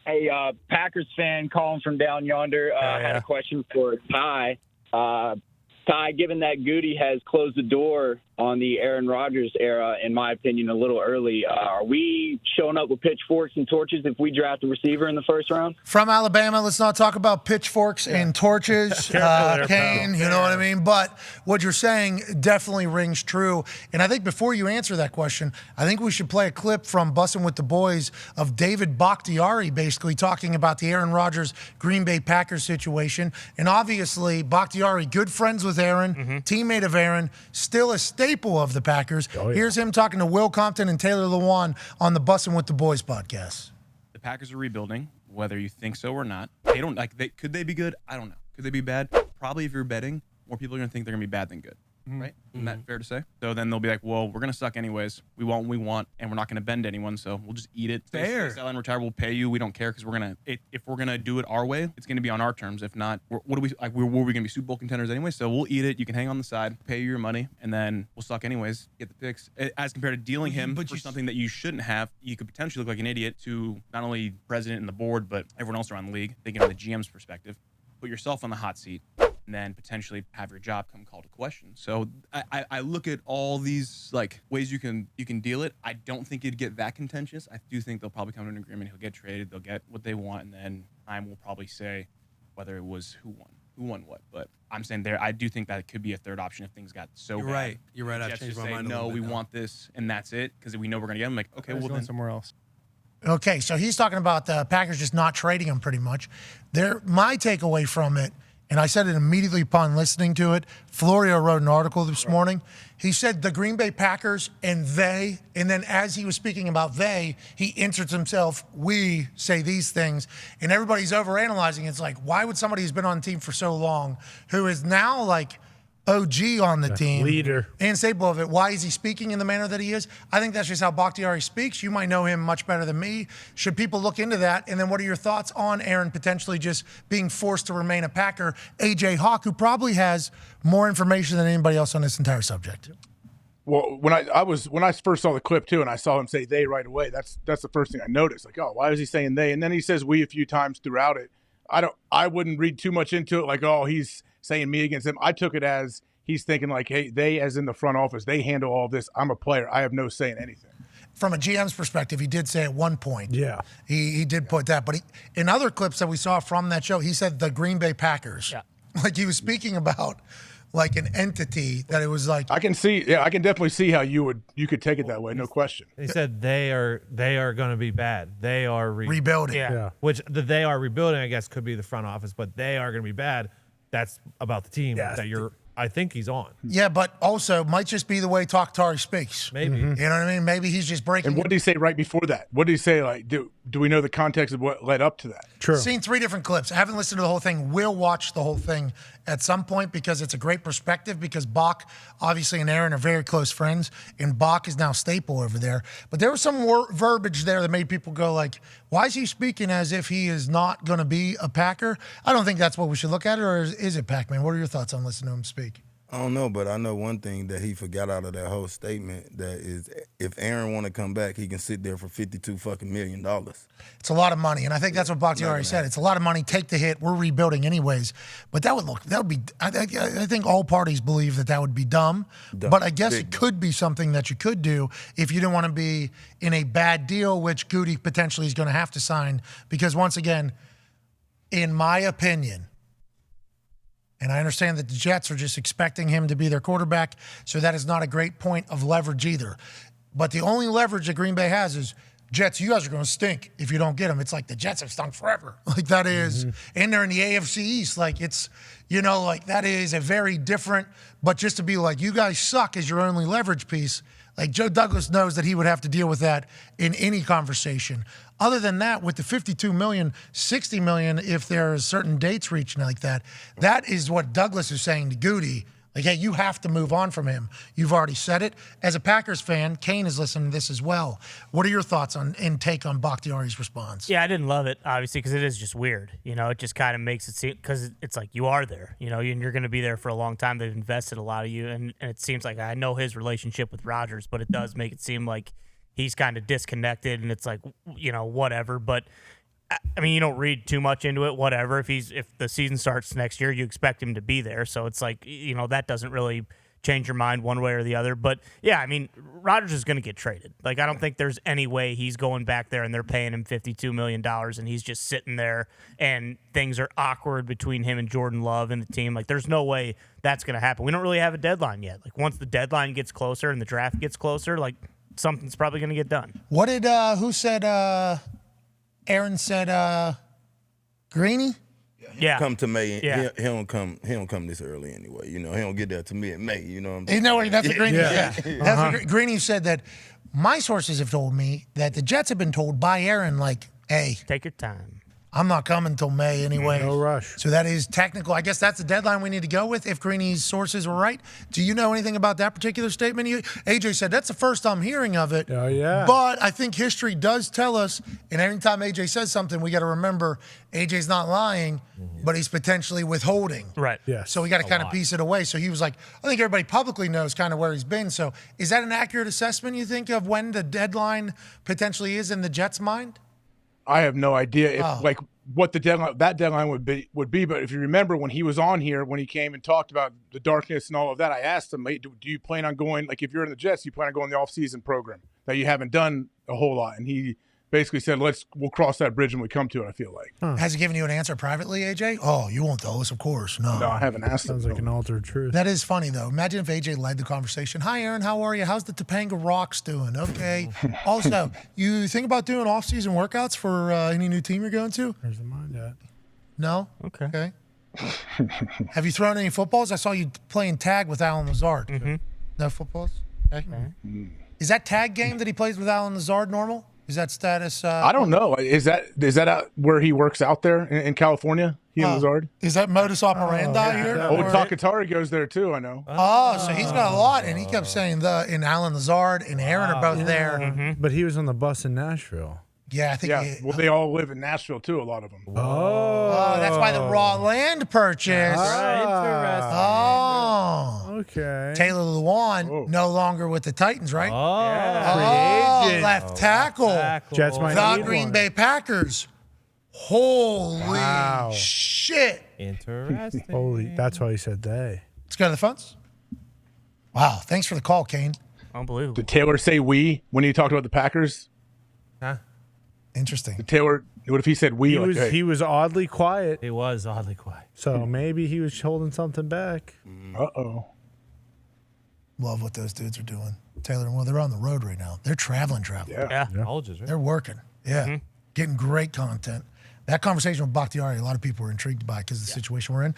Hey, Packers fan calling from down yonder. I had a question for Ty. Ty, given that Goody has closed the door on the Aaron Rodgers era, in my opinion, a little early, are we showing up with pitchforks and torches if we draft a receiver in the first round? From Alabama, let's not talk about pitchforks and torches, Kane, you know what I mean? But what you're saying definitely rings true. And I think before you answer that question, I think we should play a clip from Bussin' with the Boys of David Bakhtiari basically talking about the Aaron Rodgers Green Bay Packers situation. And obviously, Bakhtiari, good friends with Aaron, teammate of Aaron, still a staple of the Packers. Here's him talking to Will Compton and Taylor Lewan on the Bussin' with the Boys podcast. The Packers are rebuilding, whether you think so or not. They don't could they be good? I don't know. Could they be bad? Probably if you're betting, more people are going to think they're going to be bad than good. Right? Isn't that fair to say? So then they'll be like, well, we're going to suck anyways. We want what we want, and we're not going to bend anyone, so we'll just eat it. Fair. Sell and retire, we'll pay you. We don't care because if we're going to do it our way, it's going to be on our terms. If not, were we going to be Super Bowl contenders anyway? So we'll eat it. You can hang on the side, pay you your money, and then we'll suck anyways, get the picks. As compared to dealing him for something that you shouldn't have, you could potentially look like an idiot to not only president and the board, but everyone else around the league, thinking from the GM's perspective. Put yourself on the hot seat, and then potentially have your job come called to question. So I look at all these ways you can deal it. I don't think it'd get that contentious. I do think they'll probably come to an agreement. He'll get traded. They'll get what they want, and then time will probably say whether it was who won what. But I'm saying I do think that it could be a third option if things got so bad. You're right. I've changed my mind. No, we want this, and that's it because we know we're gonna get him. Like, okay, well then somewhere else. Okay, so he's talking about the Packers just not trading him pretty much. My takeaway from it, and I said it immediately upon listening to it, Florio wrote an article this morning. He said the Green Bay Packers and they, and then as he was speaking about they, he inserts himself, we say these things, and everybody's overanalyzing. It's like, why would somebody who's been on the team for so long, who is now OG on the team, leader, and staple of it, why is he speaking in the manner that he is? I think that's just how Bakhtiari speaks. You might know him much better than me. Should people look into that? And then what are your thoughts on Aaron potentially just being forced to remain a Packer? AJ Hawk, who probably has more information than anybody else on this entire subject. Well, when I first saw the clip too, and I saw him say they right away, that's the first thing I noticed. Like, oh, why is he saying they? And then he says we a few times throughout it. I wouldn't read too much into it. Like, oh, he's saying me against them. I took it as he's thinking like, hey, they as in the front office, they handle all this. I'm a player. I have no say in anything. From a GM's perspective, he did say at one point. Yeah. He did put that. But in other clips that we saw from that show, he said the Green Bay Packers. Yeah. Like he was speaking about like an entity that it was like. I can definitely see how you could take it that way, no question. He said they are going to be bad. They are rebuilding. Yeah. Which they are rebuilding, I guess, could be the front office, but they are going to be bad. That's about the team that I think he's on. Yeah, but also might just be the way Bakhtiari speaks. Maybe. You know what I mean? Maybe he's just breaking. And what did he say right before that? What did he say? Like, do we know the context of what led up to that? True. Seen 3 different clips. I haven't listened to the whole thing. Will watch the whole thing at some point because it's a great perspective because Bach, obviously, and Aaron are very close friends, and Bach is now staple over there. But there was some verbiage there that made people go like, why is he speaking as if he is not going to be a Packer? I don't think that's what we should look at, or is it, Pac-Man? What are your thoughts on listening to him speak? I don't know, but I know one thing that he forgot out of that whole statement, that is if Aaron want to come back, he can sit there for $52 million. It's a lot of money, and I think that's what Bakhtiari said. It's a lot of money. Take the hit. We're rebuilding anyways. But that would be. I think all parties believe that would be dumb. But I guess it could be something that you could do if you didn't want to be in a bad deal, which Goody potentially is going to have to sign. Because once again, in my opinion. And I understand that the Jets are just expecting him to be their quarterback, so that is not a great point of leverage either. But the only leverage that Green Bay has is, Jets, you guys are going to stink if you don't get him. It's like the Jets have stunk forever. Like that is, and they're in the AFC East. Like it's, like that is a very different, but just to be like, you guys suck as your only leverage piece. Like Joe Douglas knows that he would have to deal with that in any conversation. Other than that, with the $52 million, $60 million, if there are certain dates reached like that, that is what Douglas is saying to Goody. Like, hey, you have to move on from him. You've already said it. As a Packers fan, Kane is listening to this as well. What are your thoughts and take on Bakhtiari's response? Yeah, I didn't love it, obviously, because it is just weird. It just kind of makes it seem, because it's like you are there, and you're going to be there for a long time. They've invested a lot of you, and it seems like I know his relationship with Rodgers, but it does make it seem like he's kind of disconnected, and it's like, whatever. But I mean, you don't read too much into it. Whatever. If the season starts next year, you expect him to be there. So it's like, that doesn't really change your mind one way or the other. But yeah, I mean, Rodgers is going to get traded. Like, I don't think there's any way he's going back there and they're paying him $52 million and he's just sitting there and things are awkward between him and Jordan Love and the team. Like, there's no way that's going to happen. We don't really have a deadline yet. Like, once the deadline gets closer and the draft gets closer, like, something's probably going to get done. What did, who said, Aaron said, Greeny? Yeah. Come to May. Yeah. He don't come this early anyway. He don't get there to mid-May. You know what I'm saying? You know what? That's what Greeny said. That's what Greeny said, that my sources have told me that the Jets have been told by Aaron, like, hey, take your time. I'm not coming till May anyway. No rush. So that is technical. I guess that's the deadline we need to go with if Greeny's sources were right. Do you know anything about that particular statement? AJ said, that's the first I'm hearing of it. Oh, yeah. But I think history does tell us, and anytime AJ says something, we got to remember AJ's not lying, but he's potentially withholding. Right. Yes. So we got to kind of piece it away. So he was like, I think everybody publicly knows kind of where he's been. So is that an accurate assessment, you think, of when the deadline potentially is in the Jets' mind? I have no idea if what the deadline would be. But if you remember when he was on here, when he came and talked about the darkness and all of that, I asked him, do you plan on going, like if you're in the Jets, you plan on going the off-season program that you haven't done a whole lot? And he basically said, we'll cross that bridge when we come to it, I feel like. Has he given you an answer privately, AJ? Oh, you won't tell us, of course. No, I haven't asked him. Sounds like an altered truth. That is funny, though. Imagine if AJ led the conversation. Hi, Aaron. How are you? How's the Topanga Rocks doing? Okay. Also, you think about doing off-season workouts for any new team you're going to? Where's the mind at? No? Okay. Have you thrown any footballs? I saw you playing tag with Alan Lazard. Mm-hmm. No footballs? Okay. Is that tag game that he plays with Alan Lazard normal? Is that status? I don't know. Is that out where he works out there in California? He and Lazard? Is that modus operandi here? Oh, Bakhtiari goes there too, I know. Oh, so he's got a lot. And he kept saying and Alan Lazard and Aaron are both there. Mm-hmm. But he was on the bus in Nashville. Yeah, I think. Well, they all live in Nashville too, a lot of them. Oh, that's why the raw land purchase. Interesting. Oh. Okay. Taylor Lewan, no longer with the Titans, right? Free agent. Left tackle. Jets might The need Green one. Bay Packers. Holy shit. Interesting. That's why he said they. Let's go to the phones. Wow, thanks for the call, Kane. Unbelievable. Did Taylor say we when he talked about the Packers? Huh? Interesting. Did Taylor, what if he said we? He was oddly quiet, He was oddly quiet. so maybe he was holding something back. Uh-oh. Love what those dudes are doing. Taylor and Will, they're on the road right now. They're traveling. Yeah. Colleges, right? They're working. Yeah. Getting great content. That conversation with Bakhtiari, a lot of people were intrigued by because of the situation we're in.